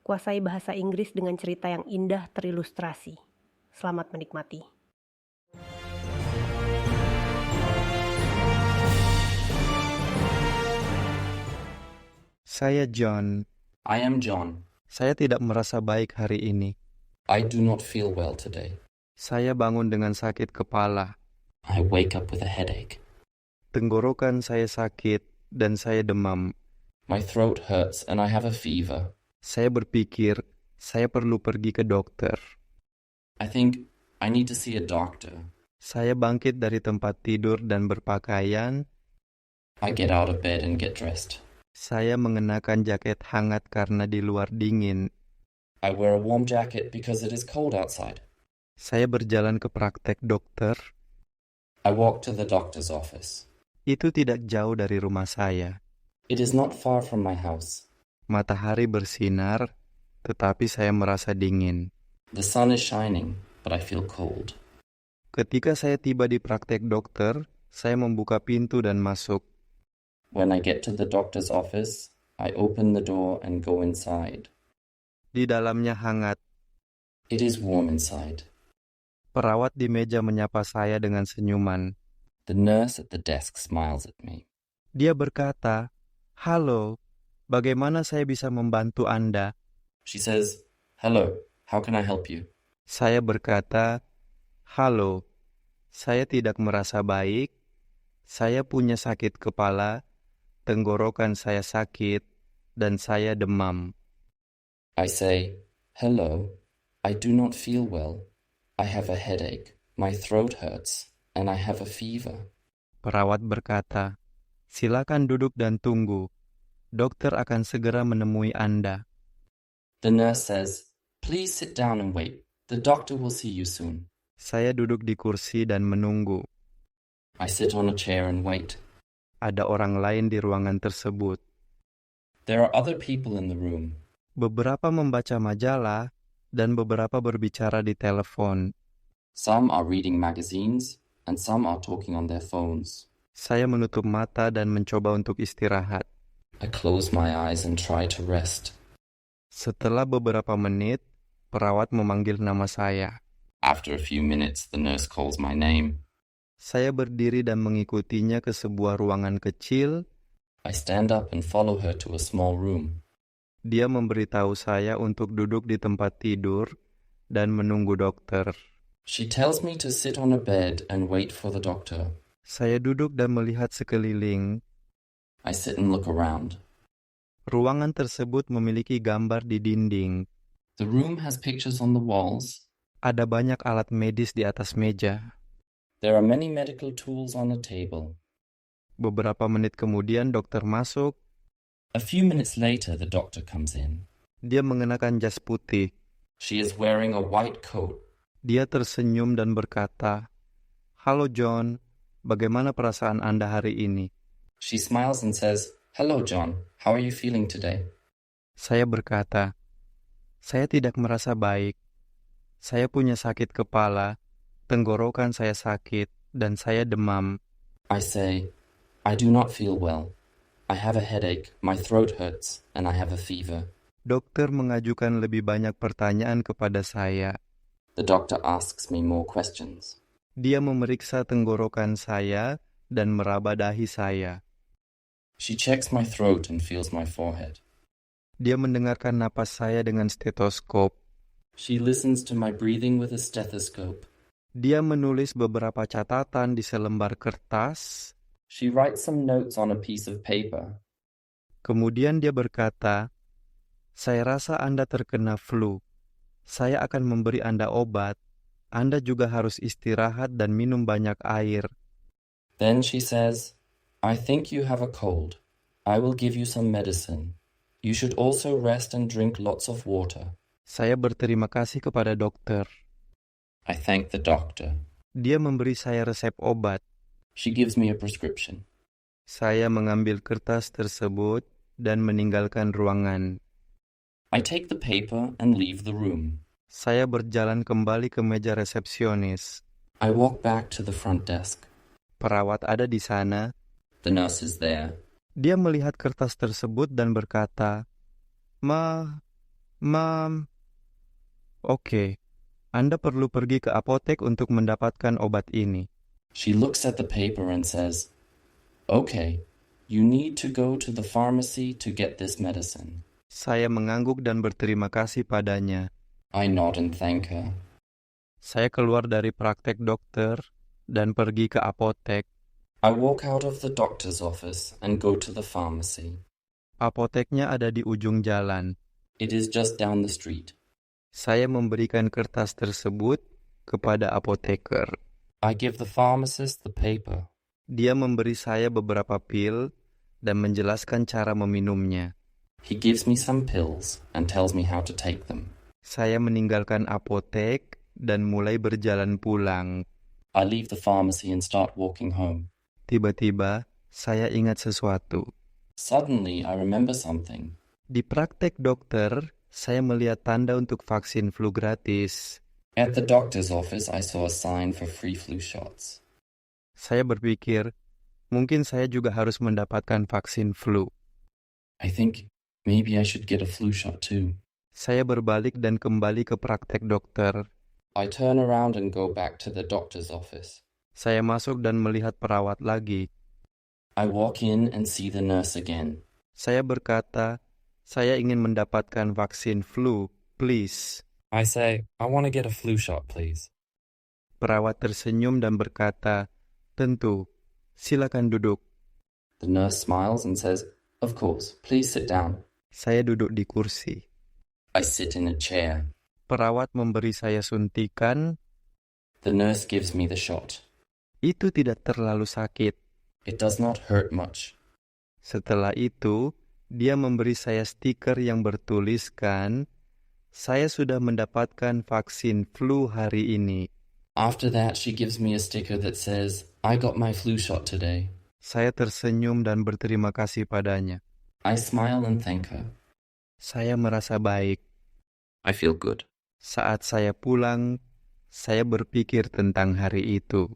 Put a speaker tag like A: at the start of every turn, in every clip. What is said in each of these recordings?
A: Kuasai bahasa Inggris dengan cerita yang indah terilustrasi. Selamat menikmati.
B: Saya John.
C: I am John.
B: Saya tidak merasa baik hari ini.
C: I do not feel well today.
B: Saya bangun dengan sakit kepala.
C: I wake up with a headache.
B: Tenggorokan saya sakit dan saya demam.
C: My throat hurts and I have a fever.
B: Saya berpikir saya perlu pergi ke dokter.
C: I think I need to see a doctor.
B: Saya bangkit dari tempat tidur dan berpakaian.
C: I get out of bed and get dressed.
B: Saya mengenakan jaket hangat karena di luar dingin.
C: I wear a warm jacket because it is cold outside.
B: Saya berjalan ke praktek dokter.
C: I walk to the doctor's office.
B: Itu tidak jauh dari rumah saya.
C: It is not far from my house.
B: Matahari bersinar, tetapi saya merasa dingin.
C: The sun is shining, but I feel cold.
B: Ketika saya tiba di praktek dokter, saya membuka pintu dan masuk.
C: When I get to the doctor's office, I open the door and go inside.
B: Di dalamnya hangat.
C: It is warm inside.
B: Perawat di meja menyapa saya dengan senyuman.
C: The nurse at the desk smiles at me.
B: Dia berkata, "Halo, bagaimana saya bisa membantu Anda?"
C: She says, "Hello, how can I help you?"
B: Saya berkata, "Halo, saya tidak merasa baik. Saya punya sakit kepala, tenggorokan saya sakit, dan saya demam."
C: I say, "Hello, I do not feel well. I have a headache, my throat hurts, and I have a fever."
B: Perawat berkata, "Silakan duduk dan tunggu. Dokter akan segera menemui Anda."
C: The nurse says, "Please sit down and wait. The doctor will see you soon."
B: Saya duduk di kursi dan menunggu.
C: I sit on a chair and wait.
B: Ada orang lain di ruangan tersebut.
C: There are other people in the room.
B: Beberapa membaca majalah dan beberapa berbicara di telepon.
C: Some are reading magazines, and some are talking on their phones.
B: Saya menutup mata dan mencoba untuk istirahat.
C: I close my eyes and try to rest.
B: Setelah beberapa menit, perawat memanggil nama saya.
C: After a few minutes, the nurse calls my name.
B: Saya berdiri dan mengikutinya ke sebuah ruangan kecil.
C: I stand up and follow her to a small room.
B: Dia memberitahu saya untuk duduk di tempat tidur dan menunggu dokter.
C: She tells me to sit on a bed and wait for the doctor.
B: Saya duduk dan melihat sekeliling.
C: I sit and look around.
B: Ruangan tersebut memiliki gambar di dinding.
C: The room has pictures on the walls.
B: Ada banyak alat medis di atas meja.
C: There are many medical tools on a table.
B: Beberapa menit kemudian dokter masuk.
C: A few minutes later, the doctor comes in.
B: Dia mengenakan jas putih.
C: She is wearing a white coat.
B: Dia tersenyum dan berkata, "Halo John, bagaimana perasaan Anda hari ini?"
C: She smiles and says, "Hello, John. How are you feeling today?"
B: Saya berkata, "Saya tidak merasa baik. Saya punya sakit kepala, tenggorokan saya sakit, dan saya demam."
C: I say, "I do not feel well. I have a headache, my throat hurts, and I have a fever."
B: Dokter mengajukan lebih banyak pertanyaan kepada saya.
C: The doctor asks me more questions.
B: Dia memeriksa tenggorokan saya dan meraba dahi saya.
C: She checks my throat and feels my forehead.
B: Dia mendengarkan napas saya dengan stetoskop.
C: She listens to my breathing with a stethoscope.
B: Dia menulis beberapa catatan di selembar kertas.
C: She writes some notes on a piece of paper.
B: Kemudian dia berkata, "Saya rasa Anda terkena flu. Saya akan memberi Anda obat. Anda juga harus istirahat dan minum banyak air."
C: Then she says, "I think you have a cold. I will give you some medicine. You should also rest and drink lots of water."
B: Saya berterima kasih kepada dokter.
C: I thank the doctor.
B: Dia memberi saya resep obat.
C: She gives me a prescription.
B: Saya mengambil kertas tersebut dan meninggalkan ruangan.
C: I take the paper and leave the room.
B: Saya berjalan kembali ke meja resepsionis.
C: I walk back to the front desk.
B: Perawat ada di sana.
C: The nurse is there.
B: Dia melihat kertas tersebut dan berkata, Ma, Mam, oke, Anda perlu pergi ke apotek untuk mendapatkan obat ini.
C: She looks at the paper and says, "Okay, you need to go to the pharmacy to get this medicine."
B: Saya mengangguk dan berterima kasih padanya.
C: I nod and thank her.
B: Saya keluar dari praktek dokter dan pergi ke apotek.
C: I walk out of the doctor's office and go to the pharmacy.
B: Apoteknya ada di ujung jalan.
C: It is just down the street.
B: Saya memberikan kertas tersebut kepada apoteker.
C: I give the pharmacist the paper.
B: Dia memberi saya beberapa pil dan menjelaskan cara meminumnya.
C: He gives me some pills and tells me how to take them.
B: Saya meninggalkan apotek dan mulai berjalan pulang.
C: I leave the pharmacy and start walking home.
B: Tiba-tiba, saya ingat sesuatu.
C: Suddenly, I remember something.
B: Di praktek dokter, saya melihat tanda untuk vaksin flu gratis.
C: At the doctor's office, I saw a sign for free flu shots.
B: Saya berpikir, mungkin saya juga harus mendapatkan vaksin flu.
C: I think maybe I should get a flu shot too.
B: Saya berbalik dan kembali ke praktek dokter.
C: I turn around and go back to the doctor's office.
B: Saya masuk dan melihat perawat lagi.
C: I walk in and see the nurse again.
B: Saya berkata, saya ingin mendapatkan vaksin flu, please.
C: I say, I want to get a flu shot, please.
B: Perawat tersenyum dan berkata, tentu, silakan duduk.
C: The nurse smiles and says, of course, please sit down.
B: Saya duduk di kursi.
C: I sit in a chair.
B: Perawat memberi saya suntikan.
C: The nurse gives me the shot.
B: Itu tidak terlalu sakit.
C: It does not hurt much.
B: Setelah itu, dia memberi saya stiker yang bertuliskan, saya sudah mendapatkan vaksin flu hari ini.
C: After that, she gives me a sticker that says, I got my flu shot today.
B: Saya tersenyum dan berterima kasih padanya.
C: I smile and thank her.
B: Saya merasa baik.
C: I feel good.
B: Saat saya pulang, saya berpikir tentang hari itu.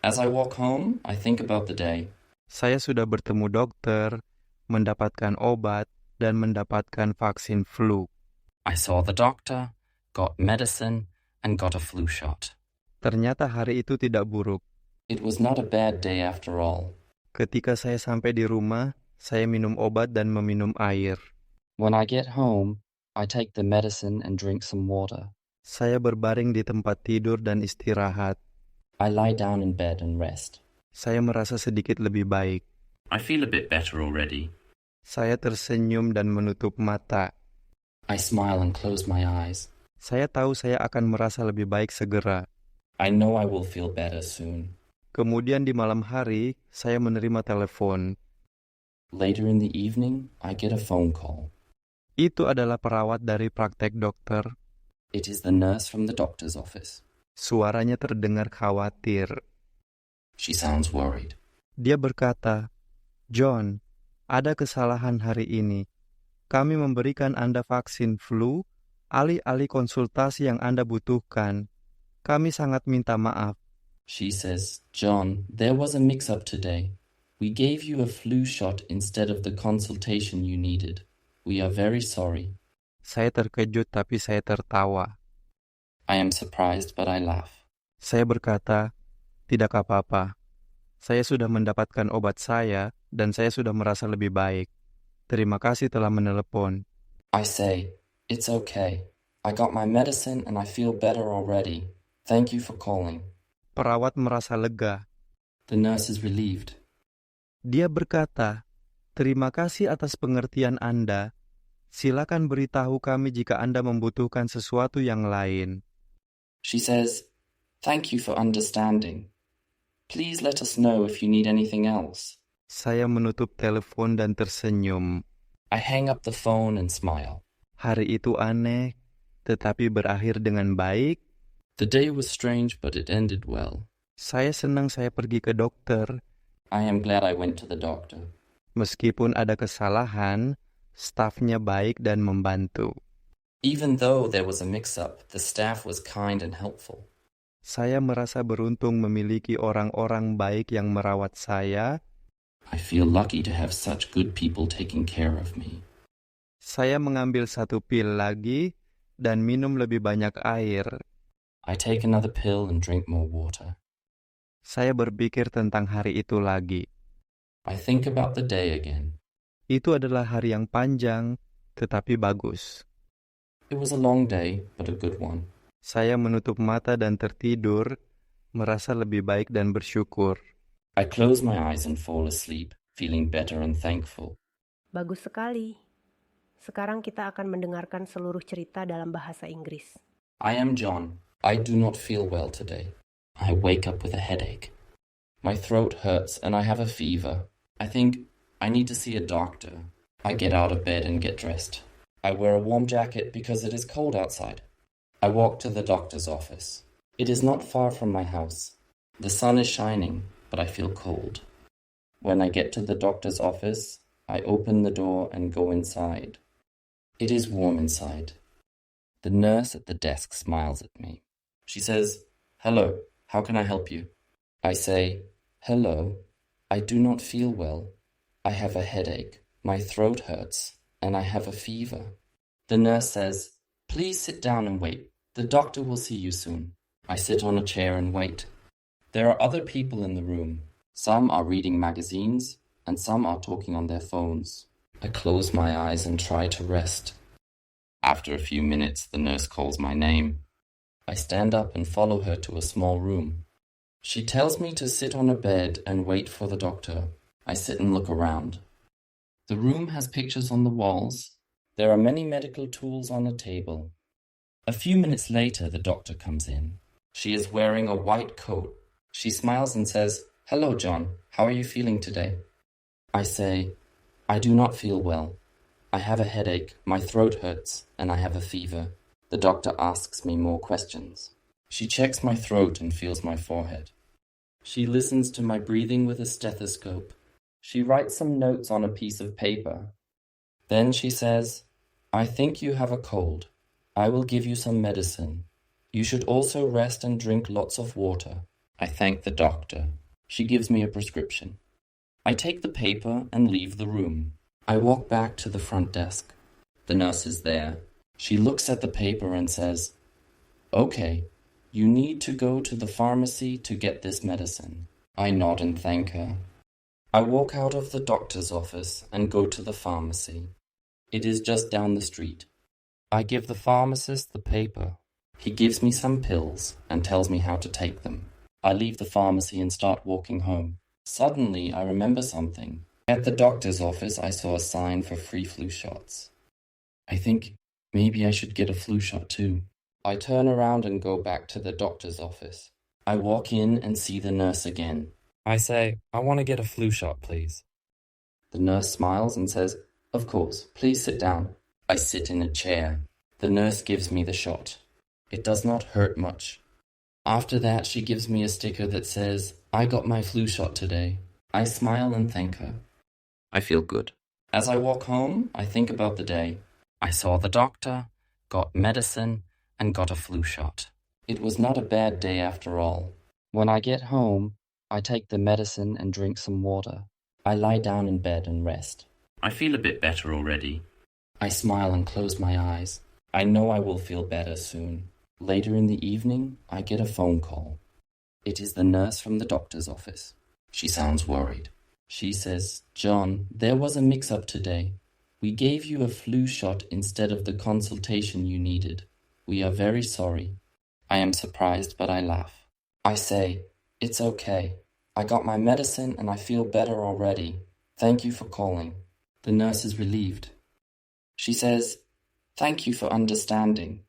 C: As I walk home, I think about the day.
B: Saya sudah bertemu dokter, mendapatkan obat, dan mendapatkan vaksin flu.
C: I saw the doctor, got medicine, and got a flu shot.
B: Ternyata hari itu tidak buruk.
C: It was not a bad day after all.
B: Ketika saya sampai di rumah, saya minum obat dan meminum air.
C: When I get home, I take the medicine and drink some water.
B: Saya berbaring di tempat tidur dan istirahat.
C: I lie down in bed and rest.
B: Saya merasa sedikit lebih baik.
C: I feel a bit better already.
B: Saya tersenyum dan menutup mata.
C: I smile and close my eyes.
B: Saya tahu saya akan merasa lebih baik segera.
C: I know I will feel better soon.
B: Kemudian di malam hari, saya menerima telepon.
C: Later in the evening, I get a phone call.
B: Itu adalah perawat dari praktek dokter.
C: It is the nurse from the doctor's office.
B: Suaranya terdengar khawatir.
C: She sounds worried.
B: Dia berkata, John, ada kesalahan hari ini. Kami memberikan Anda vaksin flu, alih-alih konsultasi yang Anda butuhkan. Kami sangat minta maaf.
C: She says, John, there was a mix-up today. We gave you a flu shot instead of the consultation you needed. We are very sorry.
B: Saya terkejut tapi saya tertawa.
C: I am surprised, but I laugh.
B: Saya berkata, tidak apa-apa. Saya sudah mendapatkan obat saya dan saya sudah merasa lebih baik. Terima kasih telah menelepon.
C: I say, it's okay. I got my medicine and I feel better already. Thank you for calling.
B: Perawat merasa lega.
C: The nurse is relieved.
B: Dia berkata, terima kasih atas pengertian Anda. Silakan beritahu kami jika Anda membutuhkan sesuatu yang lain.
C: She says, thank you for understanding. Please let us know if you need anything else.
B: Saya menutup telepon dan tersenyum.
C: I hang up the phone and smile.
B: Hari itu aneh, tetapi berakhir dengan baik.
C: The day was strange, but it ended well.
B: Saya senang saya pergi ke dokter.
C: I am glad I went to the doctor.
B: Meskipun ada kesalahan, stafnya baik dan membantu.
C: Even though there was a mix-up, the staff was kind and helpful.
B: Saya merasa beruntung memiliki orang-orang baik yang merawat saya.
C: I feel lucky to have such good people taking care of me.
B: Saya mengambil 1 pil lagi dan minum lebih banyak air.
C: I take another pill and drink more water.
B: Saya berpikir tentang hari itu lagi.
C: I think about the day again.
B: Itu adalah hari yang panjang, tetapi bagus.
C: It was a long day, but a good one.
B: Saya menutup mata dan tertidur, merasa lebih baik dan bersyukur.
C: I close my eyes and fall asleep, feeling better and thankful.
A: Bagus sekali. Sekarang kita akan mendengarkan seluruh cerita dalam bahasa Inggris.
C: I am John. I do not feel well today. I wake up with a headache. My throat hurts and I have a fever. I think I need to see a doctor. I get out of bed and get dressed. I wear a warm jacket because it is cold outside. I walk to the doctor's office. It is not far from my house. The sun is shining, but I feel cold. When I get to the doctor's office, I open the door and go inside. It is warm inside. The nurse at the desk smiles at me. She says, "Hello, how can I help you?" I say, "Hello, I do not feel well. I have a headache, my throat hurts, and I have a fever." The nurse says, "Please sit down and wait. The doctor will see you soon." I sit on a chair and wait. There are other people in the room. Some are reading magazines, and some are talking on their phones. I close my eyes and try to rest. After a few minutes, the nurse calls my name. I stand up and follow her to a small room. She tells me to sit on a bed and wait for the doctor. I sit and look around. The room has pictures on the walls. There are many medical tools on a table. A few minutes later, the doctor comes in. She is wearing a white coat. She smiles and says, "Hello, John. How are you feeling today?" I say, "I do not feel well. I have a headache, my throat hurts, and I have a fever." The doctor asks me more questions. She checks my throat and feels my forehead. She listens to my breathing with a stethoscope. She writes some notes on a piece of paper. Then she says, "I think you have a cold. I will give you some medicine. You should also rest and drink lots of water." I thank the doctor. She gives me a prescription. I take the paper and leave the room. I walk back to the front desk. The nurse is there. She looks at the paper and says, "Okay, you need to go to the pharmacy to get this medicine." I nod and thank her. I walk out of the doctor's office and go to the pharmacy. It is just down the street. I give the pharmacist the paper. He gives me some pills and tells me how to take them. I leave the pharmacy and start walking home. Suddenly, I remember something. At the doctor's office, I saw a sign for free flu shots. I think maybe I should get a flu shot too. I turn around and go back to the doctor's office. I walk in and see the nurse again. I say, "I want to get a flu shot, please." The nurse smiles and says, "Of course, please sit down." I sit in a chair. The nurse gives me the shot. It does not hurt much. After that, she gives me a sticker that says, "I got my flu shot today." I smile and thank her. I feel good. As I walk home, I think about the day. I saw the doctor, got medicine, and got a flu shot. It was not a bad day after all. When I get home, I take the medicine and drink some water. I lie down in bed and rest. I feel a bit better already. I smile and close my eyes. I know I will feel better soon. Later in the evening, I get a phone call. It is the nurse from the doctor's office. She sounds worried. She says, "John, there was a mix-up today. We gave you a flu shot instead of the consultation you needed. We are very sorry." I am surprised, but I laugh. I say, "It's okay. I got my medicine and I feel better already. Thank you for calling." The nurse is relieved. She says, "Thank you for understanding.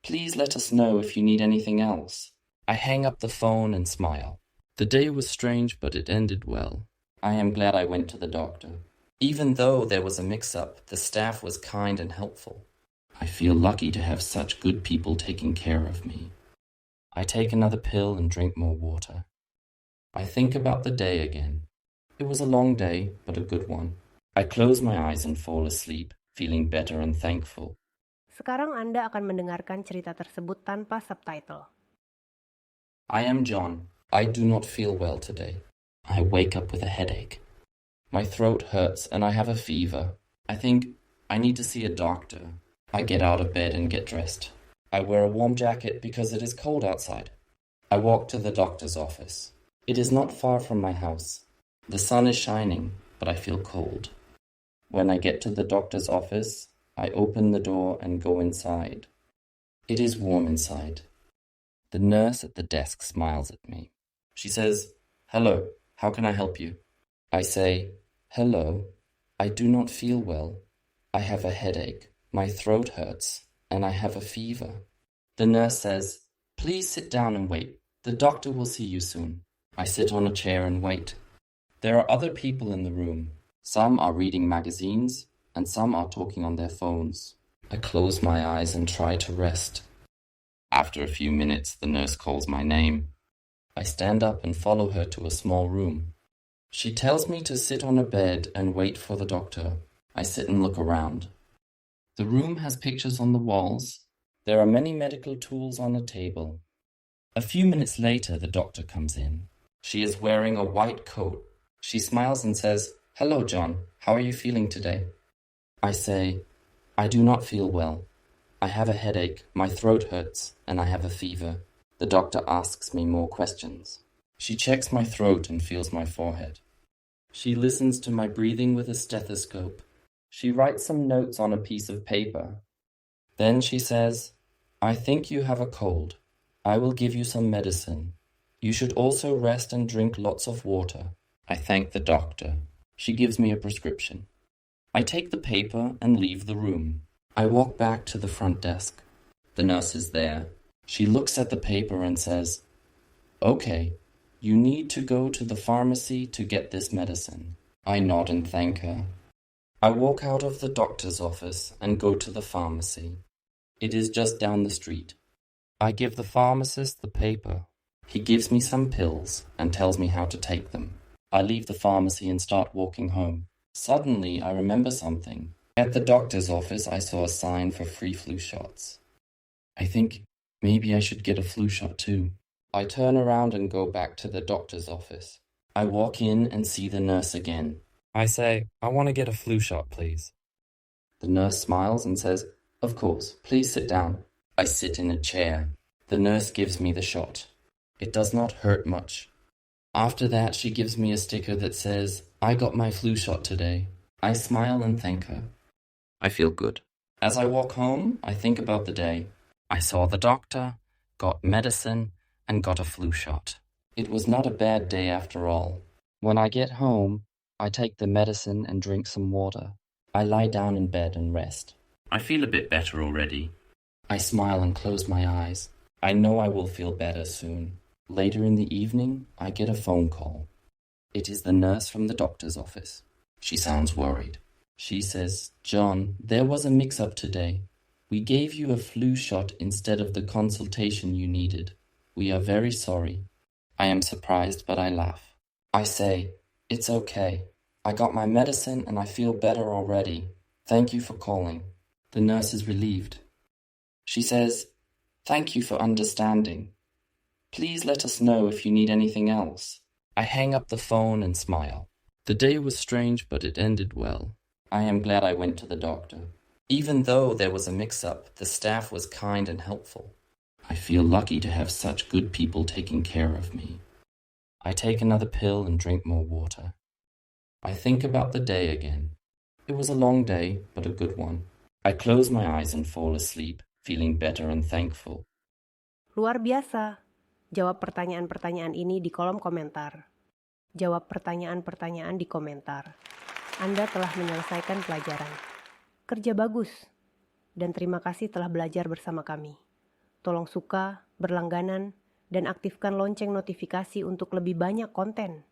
C: Please let us know if you need anything else." I hang up the phone and smile. The day was strange, but it ended well. I am glad I went to the doctor. Even though there was a mix-up, the staff was kind and helpful. I feel lucky to have such good people taking care of me. I take another pill and drink more water. I think about the day again. It was a long day, but a good one. I close my eyes and fall asleep, feeling better and thankful.
A: Sekarang Anda akan mendengarkan cerita tersebut tanpa subtitle.
C: I am John. I do not feel well today. I wake up with a headache. My throat hurts and I have a fever. I think I need to see a doctor. I get out of bed and get dressed. I wear a warm jacket because it is cold outside. I walk to the doctor's office. It is not far from my house. The sun is shining, but I feel cold. When I get to the doctor's office, I open the door and go inside. It is warm inside. The nurse at the desk smiles at me. She says, "Hello, how can I help you?" I say, "Hello, I do not feel well. I have a headache, my throat hurts, and I have a fever." The nurse says, "Please sit down and wait. The doctor will see you soon." I sit on a chair and wait. There are other people in the room. Some are reading magazines, and some are talking on their phones. I close my eyes and try to rest. After a few minutes, the nurse calls my name. I stand up and follow her to a small room. She tells me to sit on a bed and wait for the doctor. I sit and look around. The room has pictures on the walls. There are many medical tools on a table. A few minutes later, the doctor comes in. She is wearing a white coat. She smiles and says, "Hello, John. How are you feeling today?" I say, "I do not feel well. I have a headache, my throat hurts, and I have a fever." The doctor asks me more questions. She checks my throat and feels my forehead. She listens to my breathing with a stethoscope. She writes some notes on a piece of paper. Then she says, "I think you have a cold. I will give you some medicine. You should also rest and drink lots of water." I thank the doctor. She gives me a prescription. I take the paper and leave the room. I walk back to the front desk. The nurse is there. She looks at the paper and says, "Okay, you need to go to the pharmacy to get this medicine." I nod and thank her. I walk out of the doctor's office and go to the pharmacy. It is just down the street. I give the pharmacist the paper. He gives me some pills and tells me how to take them. I leave the pharmacy and start walking home. Suddenly, I remember something. At the doctor's office, I saw a sign for free flu shots. I think maybe I should get a flu shot too. I turn around and go back to the doctor's office. I walk in and see the nurse again. I say, "I want to get a flu shot, please." The nurse smiles and says, "Of course, please sit down." I sit in a chair. The nurse gives me the shot. It does not hurt much. After that, she gives me a sticker that says, "I got my flu shot today." I smile and thank her. I feel good. As I walk home, I think about the day. I saw the doctor, got medicine, and got a flu shot. It was not a bad day after all. When I get home, I take the medicine and drink some water. I lie down in bed and rest. I feel a bit better already. I smile and close my eyes. I know I will feel better soon. Later in the evening, I get a phone call. It is the nurse from the doctor's office. She sounds worried. She says, "John, there was a mix-up today. We gave you a flu shot instead of the consultation you needed. We are very sorry." I am surprised, but I laugh. I say, "It's okay. I got my medicine and I feel better already. Thank you for calling." The nurse is relieved. She says, "Thank you for understanding. Please let us know if you need anything else." I hang up the phone and smile. The day was strange, but it ended well. I am glad I went to the doctor. Even though there was a mix-up, the staff was kind and helpful. I feel lucky to have such good people taking care of me. I take another pill and drink more water. I think about the day again. It was a long day, but a good one. I close my eyes and fall asleep, feeling better and thankful.
A: Luar biasa. Jawab pertanyaan-pertanyaan ini di kolom komentar. Jawab pertanyaan-pertanyaan di komentar. Anda telah menyelesaikan pelajaran. Kerja bagus. Dan terima kasih telah belajar bersama kami. Tolong suka, berlangganan, dan aktifkan lonceng notifikasi untuk lebih banyak konten.